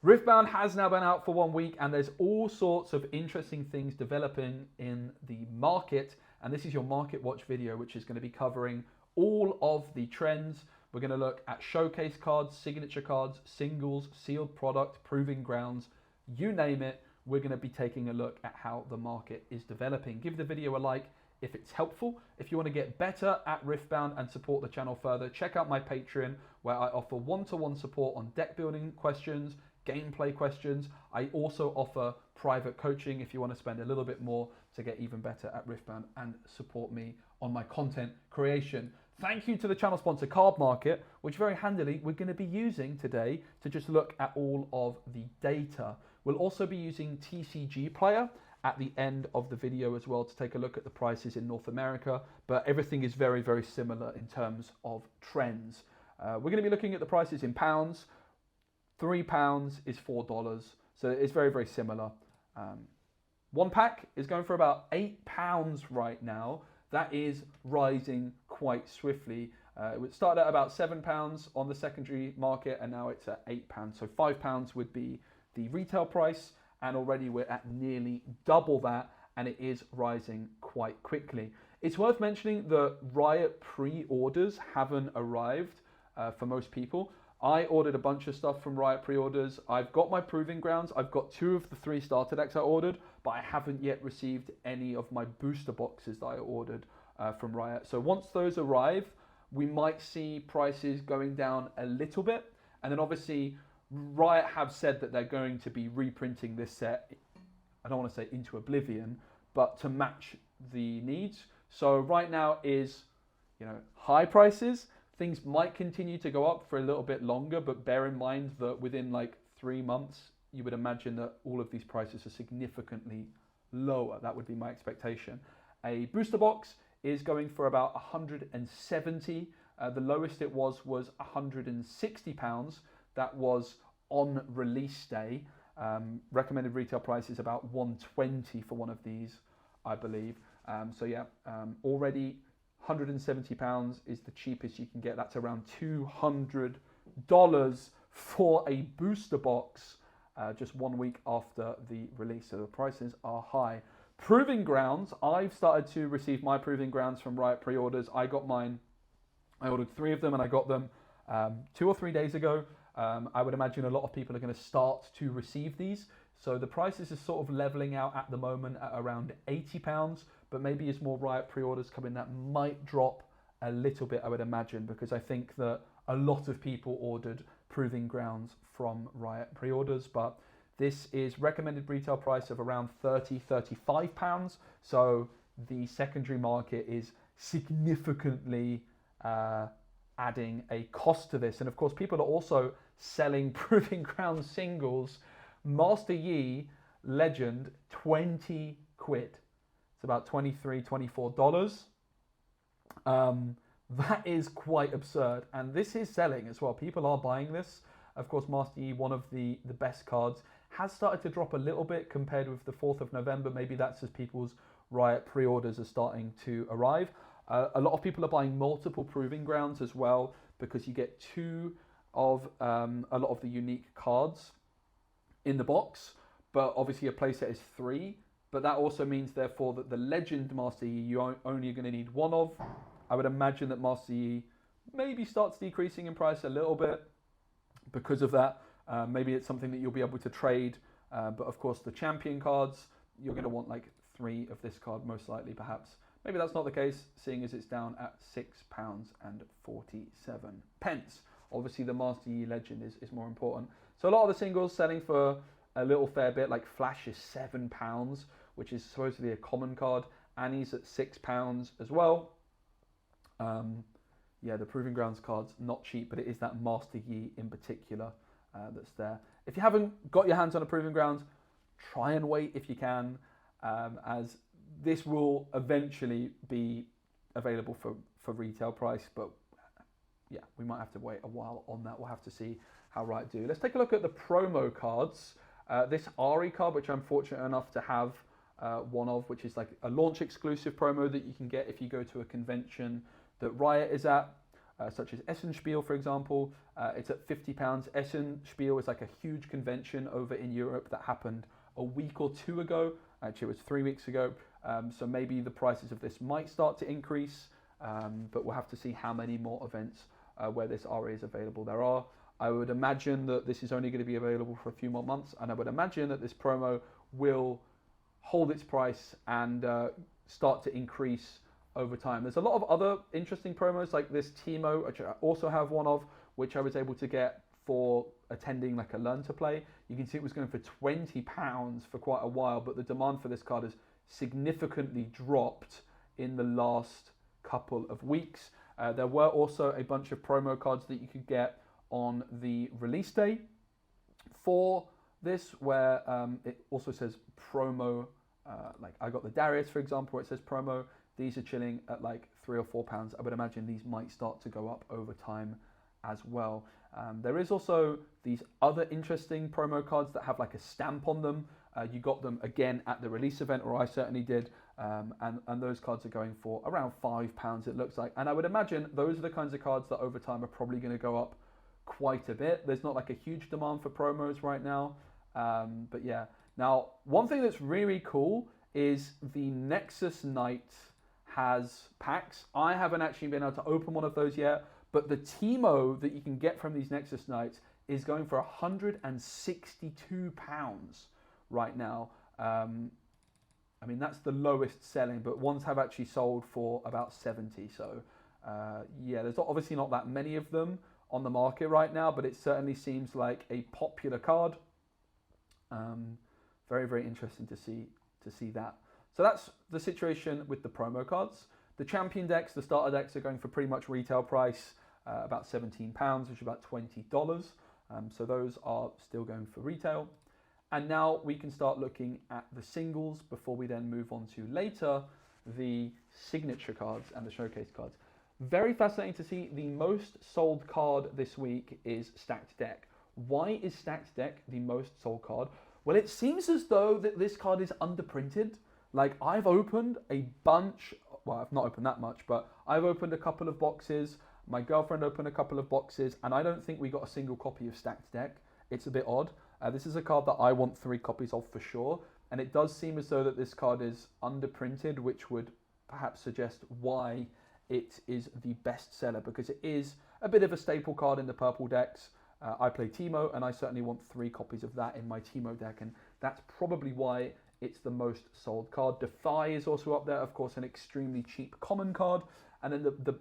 Riftbound has now been out for 1 week, and there's all sorts of interesting things developing in the market. And this is your Market Watch video, which is going to be covering all of the trends. We're going to look at showcase cards, signature cards, singles, sealed product, proving grounds, you name it. We're going to be taking a look at how the market is developing. Give the video a like if it's helpful. If you want to get better at Riftbound and support the channel further, check out my Patreon, where I offer one-to-one support on deck building questions, gameplay questions. I also offer private coaching if you want to spend a little bit more to get even better at Riftbound and support me on my content creation. Thank you to the channel sponsor Card Market, which very handily we're going to be using today to just look at all of the data. We'll also be using TCG Player at the end of the video as well to take a look at the prices in North America, but everything is very, very similar in terms of trends. We're going to be looking at the prices in pounds. £3 is $4, so it's very, very similar. One pack is going for about £8 right now. That is rising quite swiftly. It started at about £7 on the secondary market, and now it's at £8. So £5 would be the retail price, and already we're at nearly double that, and it is rising quite quickly. It's worth mentioning that Riot pre-orders haven't arrived for most people. I ordered a bunch of stuff from Riot pre-orders. I've got my proving grounds. I've got 2 of the 3 starter decks I ordered, but I haven't yet received any of my booster boxes that I ordered from Riot. So once those arrive, we might see prices going down a little bit. And then obviously Riot have said that they're going to be reprinting this set, I don't want to say into oblivion, but to match the needs. So right now is, high prices. Things might continue to go up for a little bit longer, but bear in mind that within like 3 months, you would imagine that all of these prices are significantly lower. That would be my expectation. A booster box is going for about 170. The lowest it was £160. That was on release day. Recommended retail price is about 120 for one of these, I believe. Already £170 is the cheapest you can get. That's around $200 for a booster box just 1 week after the release. So the prices are high. Proving grounds, I've started to receive my proving grounds from Riot pre-orders. I got mine, I ordered 3 of them, and I got them 2 or 3 days ago. I would imagine a lot of people are going to start to receive these. So the prices are sort of leveling out at the moment at around £80, but maybe as more Riot pre-orders come in, that might drop a little bit, I would imagine, because I think that a lot of people ordered proving grounds from Riot pre-orders, but this is recommended retail price of around £35. So the secondary market is significantly adding a cost to this. And of course, people are also selling proving ground singles. Master Yi Legend, 20 quid. It's about $23, $24. That is quite absurd. And this is selling as well. People are buying this. Of course, Master Yi, one of the best cards, has started to drop a little bit compared with the 4th of November. Maybe that's as people's Riot pre-orders are starting to arrive. A lot of people are buying multiple proving grounds as well, because you get 2 of a lot of the unique cards in the box, but obviously a playset is 3. But that also means, therefore, that the Legend Master Yi you only going to need 1 of. I would imagine that Master Yi maybe starts decreasing in price a little bit because of that. Maybe it's something that you'll be able to trade. But of course, the champion cards, you're going to want like 3 of this card, most likely, perhaps. Maybe that's not the case, seeing as it's down at £6.47. Obviously, the Master Yi Legend is more important. So a lot of the singles selling for a little fair bit, like Flash is £7, which is supposedly a common card. Annie's at £6 as well. The Proving Grounds card's not cheap, but it is that Master Yi in particular that's there. If you haven't got your hands on a Proving Grounds, try and wait if you can, as this will eventually be available for retail price, but yeah, we might have to wait a while on that. We'll have to see how Riot do. Let's take a look at the promo cards. This Ari card, which I'm fortunate enough to have one of, which is like a launch exclusive promo that you can get if you go to a convention that Riot is at. such as Essenspiel, for example. It's at £50. Essenspiel is like a huge convention over in Europe that happened a week or two ago. Actually, it was 3 weeks ago. So maybe the prices of this might start to increase, but we'll have to see how many more events where this RE is available there are. I would imagine that this is only going to be available for a few more months, and I would imagine that this promo will hold its price and start to increase over time. There's a lot of other interesting promos like this Timo, which I also have one of, which I was able to get for attending like a learn to play. You can see it was going for £20 for quite a while, but the demand for this card has significantly dropped in the last couple of weeks. There were also a bunch of promo cards that you could get on the release day for this, where it also says promo. Like I got the Darius, for example, where it says promo. These are chilling at like £3 or £4. I would imagine these might start to go up over time as well. There is also these other interesting promo cards that have like a stamp on them. You got them again at the release event, or I certainly did, and those cards are going for around £5, it looks like. And I would imagine those are the kinds of cards that over time are probably going to go up quite a bit. There's not like a huge demand for promos right now, but yeah. Now, one thing that's really cool is the Nexus Knight has packs. I haven't actually been able to open one of those yet, but the Timo that you can get from these Nexus Knights is going for £162 right now. I mean, that's the lowest selling, but ones have actually sold for about 70. So yeah, there's obviously not that many of them on the market right now, but it certainly seems like a popular card. Very, very interesting to see that. So that's the situation with the promo cards. The champion decks, the starter decks, are going for pretty much retail price, about £17, which is about $20. So those are still going for retail. And now we can start looking at the singles before we then move on to later the signature cards and the showcase cards. Very fascinating to see. The most sold card this week is Stacked Deck. Why is Stacked Deck the most sold card? Well, it seems as though that this card is underprinted. Like, I've opened a bunch, well, I've not opened that much, but I've opened a couple of boxes. My girlfriend opened a couple of boxes, and I don't think we got a single copy of Stacked Deck. It's a bit odd. This is a card that I want 3 copies of for sure, and it does seem as though that this card is underprinted, which would perhaps suggest why it is the best seller, because it is a bit of a staple card in the purple decks. I play Timo, and I certainly want 3 copies of that in my Timo deck, and that's probably why it's the most sold card. Defy is also up there, of course, an extremely cheap common card, and then the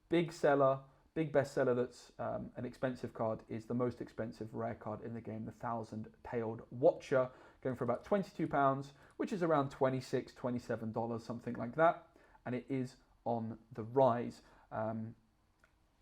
big seller, big bestseller that's an expensive card is the most expensive rare card in the game, the Thousand-Tailed Watcher, going for about £22, which is around $26, $27, something like that, and it is on the rise.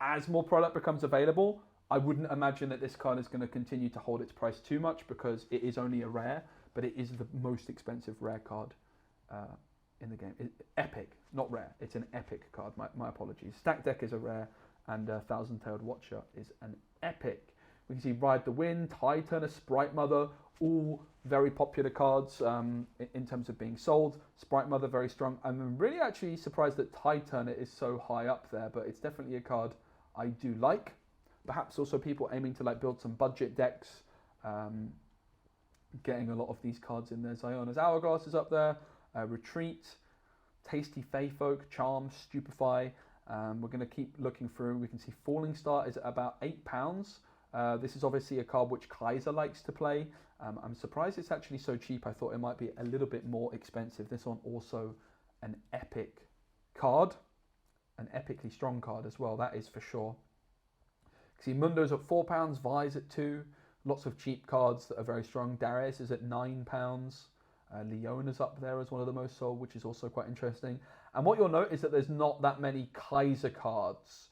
As more product becomes available, I wouldn't imagine that this card is going to continue to hold its price too much, because it is only a rare, but it is the most expensive rare card in the game. Epic, not rare. It's an epic card. My apologies. Stacked Deck is a rare, and Thousand-Tailed Watcher is an epic. We can see Ride the Wind, Tide Turner, Sprite Mother, all very popular cards in terms of being sold. Sprite Mother, very strong. I'm really actually surprised that Tide Turner is so high up there, but it's definitely a card I do like. Perhaps also people aiming to like build some budget decks, getting a lot of these cards in there. Ziona's Hourglass is up there, Retreat, Tasty Feyfolk, Charm, Stupefy. We're going to keep looking through. We can see Falling Star is at about £8. This is obviously a card which Kaiser likes to play. I'm surprised it's actually so cheap. I thought it might be a little bit more expensive. This one also an epic card, an epically strong card as well, that is for sure. See, Mundo's at £4, Vi's at £2. Lots of cheap cards that are very strong. Darius is at £9. Leona's up there as one of the most sold, which is also quite interesting. And what you'll note is that there's not that many Kaiser cards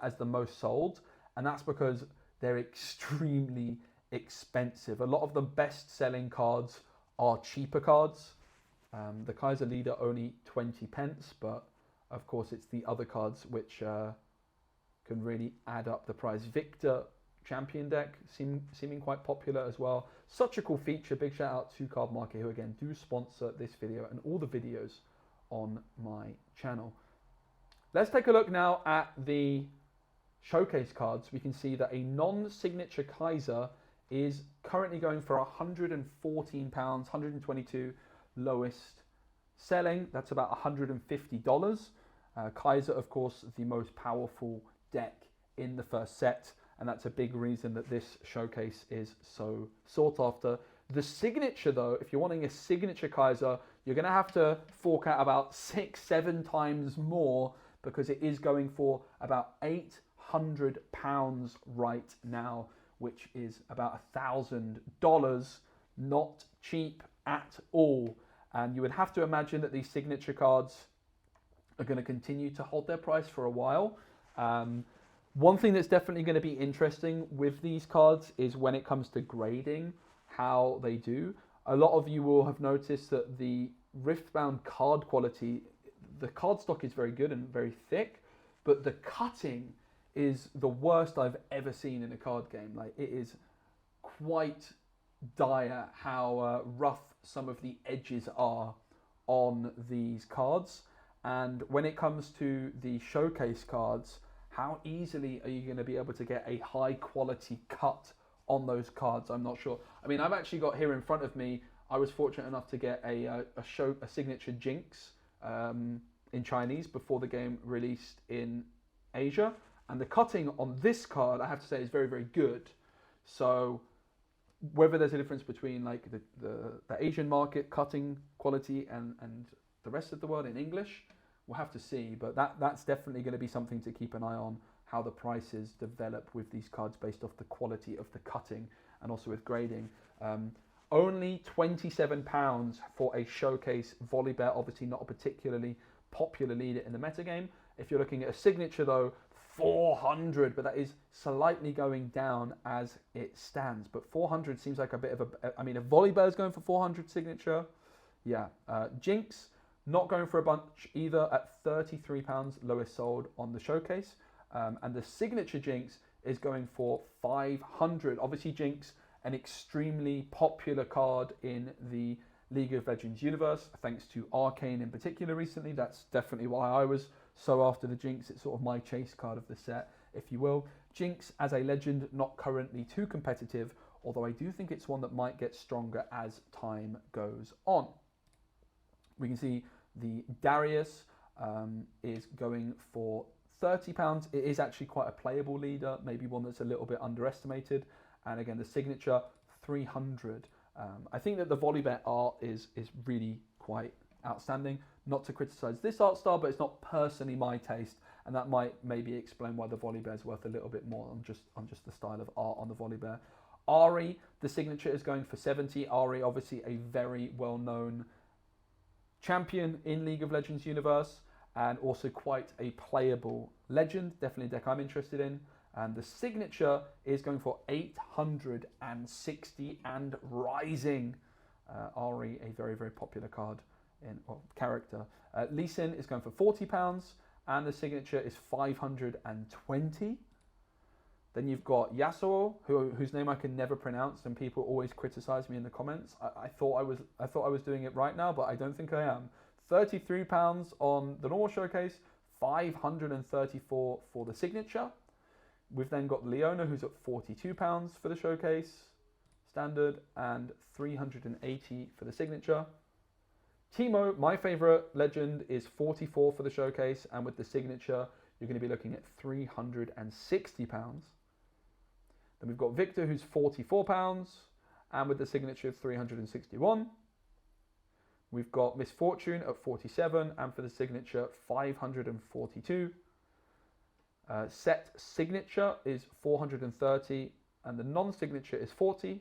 as the most sold, and that's because they're extremely expensive. A lot of the best-selling cards are cheaper cards. The Kaiser Leader only 20p, but of course it's the other cards which can really add up the price. Victor Champion deck seeming quite popular as well. Such a cool feature. Big shout out to Card Market, who again do sponsor this video and all the videos on my channel. Let's take a look now at the showcase cards, we can see that a non-signature Kaiser is currently going for £114, 122 lowest selling. That's about $150. Kaiser, of course, the most powerful deck in the first set, and that's a big reason that this showcase is so sought after. The signature, though, if you're wanting a signature Kaiser, you're going to have to fork out about 6-7 times more, because it is going for about £800 right now, which is about $1,000. Not cheap at all. And you would have to imagine that these signature cards are going to continue to hold their price for a while. One thing that's definitely going to be interesting with these cards is when it comes to grading, how they do. A lot of you will have noticed that the Riftbound card quality, the card stock is very good and very thick, but the cutting is the worst I've ever seen in a card game. Like, it is quite dire how rough some of the edges are on these cards. And when it comes to the showcase cards, how easily are you going to be able to get a high quality cut on those cards? I'm not sure. I mean, I've actually got here in front of me, I was fortunate enough to get a signature Jinx in Chinese before the game released in Asia. And the cutting on this card, I have to say, is very, very good. So whether there's a difference between like the Asian market cutting quality and the rest of the world in English, we'll have to see. But that's definitely going to be something to keep an eye on, how the prices develop with these cards based off the quality of the cutting and also with grading. Only £27 for a showcase Volibear, obviously not a particularly popular leader in the metagame. If you're looking at a signature though, 400, but that is slightly going down as it stands. But 400 seems like a bit of a, I mean, a Volibear is going for 400 signature. Yeah. Jinx, not going for a bunch either at £33, lowest sold on the showcase. And the signature Jinx is going for 500. Obviously Jinx, an extremely popular card in the League of Legends universe, thanks to Arcane in particular recently. That's definitely why I was so after the Jinx. It's sort of my chase card of the set, if you will. Jinx as a legend, not currently too competitive, although I do think it's one that might get stronger as time goes on. We can see the Darius is going for £30. It is actually quite a playable leader, maybe one that's a little bit underestimated. And again, the signature, 300. I think that the Volibear art is really quite outstanding. Not to criticize this art style, but it's not personally my taste, and that might maybe explain why the Volibear is worth a little bit more on just the style of art on the Volibear. Ari, the signature is going for 70. Ari, obviously a very well-known champion in League of Legends universe, and also quite a playable legend. Definitely a deck I'm interested in. And the signature is going for 860 and rising. Ari, a very, very popular card or character. Lee Sin is going for £40, and the signature is 520. Then you've got Yasuo, whose name I can never pronounce, and people always criticize me in the comments. I thought I was doing it right now, but I don't think I am. £33 on the normal showcase, 534 for the signature. We've then got Leona, who's at £42 for the showcase standard, and 380 for the signature. Teemo, my favorite legend, is 44 for the showcase, and with the signature, you're going to be looking at £360. Then we've got Victor, who's £44, and with the signature, 361. We've got Miss Fortune at 47, and for the signature, 542. Set signature is 430, and the non-signature is 40,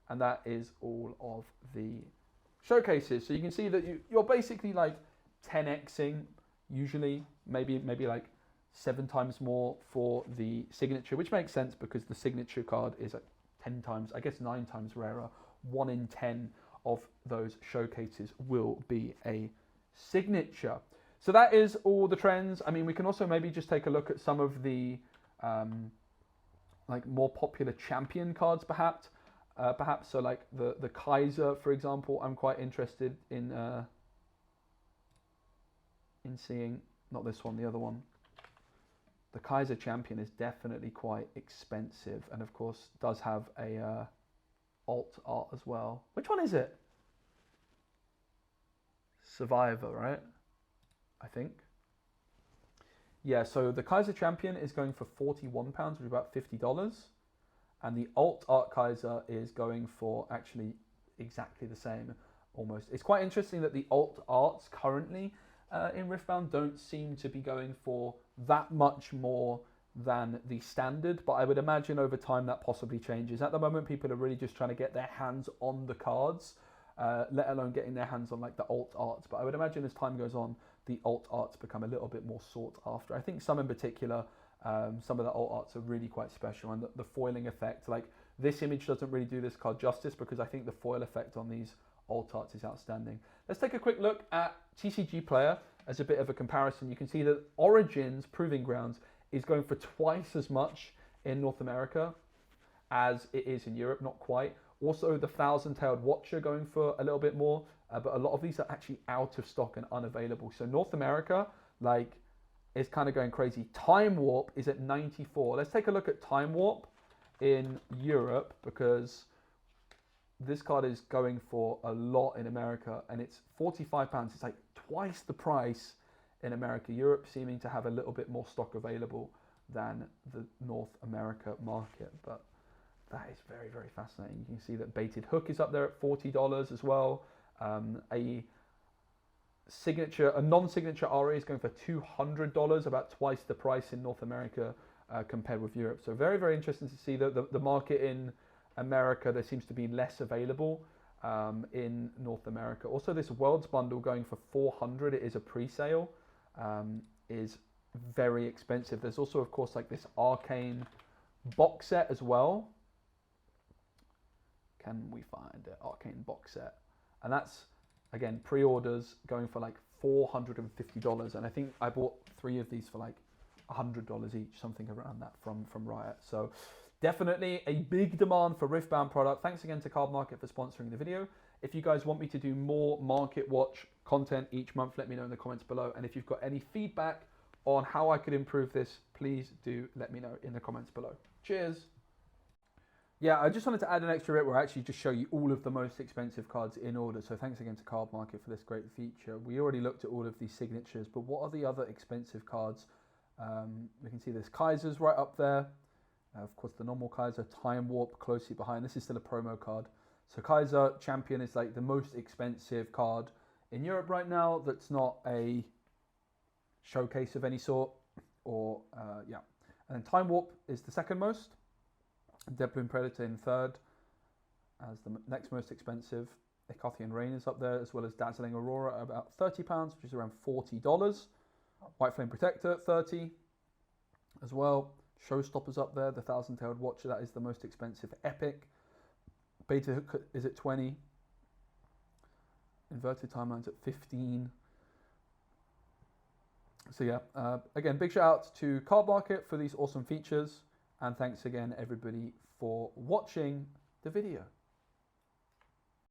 and that is all of the showcases. So you can see that you're basically like 10xing usually, maybe like 7 times more for the signature, which makes sense because the signature card is like 10 times, I guess 9 times rarer. 1 in 10 of those showcases will be a signature. So that is all the trends. I mean, we can also maybe just take a look at some of the like more popular champion cards, perhaps. So like the Kaiser, for example, I'm quite interested in seeing, not this one, the other one. The Kaiser Champion is definitely quite expensive, and of course does have a alt art as well. Which one is it? Survivor, right? I think. Yeah, so the Kaiser Champion is going for £41, which is about $50. And the alt art Kaiser is going for actually exactly the same, almost. It's quite interesting that the alt arts currently in Riftbound don't seem to be going for that much more than the standard, but I would imagine over time that possibly changes. At the moment, people are really just trying to get their hands on the cards, let alone getting their hands on like the alt arts. But I would imagine as time goes on, the alt arts become a little bit more sought after. I think some in particular, some of the alt arts are really quite special, and the foiling effect, like this image doesn't really do this card justice, because I think the foil effect on these alt arts is outstanding. Let's take a quick look at TCG Player as a bit of a comparison. You can see that Origins Proving Grounds is going for twice as much in North America as it is in Europe, not quite. Also, the Thousand-Tailed Watcher going for a little bit more, but a lot of these are actually out of stock and unavailable. So North America, like, is kind of going crazy. Time Warp is at 94. Let's take a look at Time Warp in Europe, because this card is going for a lot in America, and it's £45. It's like twice the price in America. Europe seeming to have a little bit more stock available than the North America market, but that is very, very fascinating. You can see that Baited Hook is up there at $40 as well. A non-signature RA is going for $200, about twice the price in North America compared with Europe. So very, very interesting to see that the market in America, there seems to be less available in North America. Also, this Worlds bundle going for $400, it is a pre-sale, is very expensive. There's also, of course, like this Arcane box set as well. Can we find it? Arcane box set. And that's, again, pre-orders going for like $450. And I think I bought 3 of these for like $100 each, something around that from Riot. So definitely a big demand for Riftbound product. Thanks again to Card Market for sponsoring the video. If you guys want me to do more Market Watch content each month, let me know in the comments below. And if you've got any feedback on how I could improve this, please do let me know in the comments below. Cheers. Yeah, I just wanted to add an extra bit where I actually just show you all of the most expensive cards in order. So thanks again to Card Market for this great feature. We already looked at all of these signatures, but what are the other expensive cards? We can see this Kaiser's right up there. Of course, the normal Kaiser, Time Warp closely behind. This is still a promo card. So Kaiser Champion is like the most expensive card in Europe right now that's not a showcase of any sort. Or, yeah. And then Time Warp is the second most. Deadbloom Predator in third as the next most expensive. Icothian Rain is up there, as well as Dazzling Aurora at about £30, which is around $40. White Flame Protector at $30 as well. Showstopper's up there, the Thousand-Tailed Watcher, that is the most expensive epic. Beta Hook is at 20. Inverted Timeline's at 15. So yeah, again, big shout out to Card Market for these awesome features. And thanks again, everybody, for watching the video.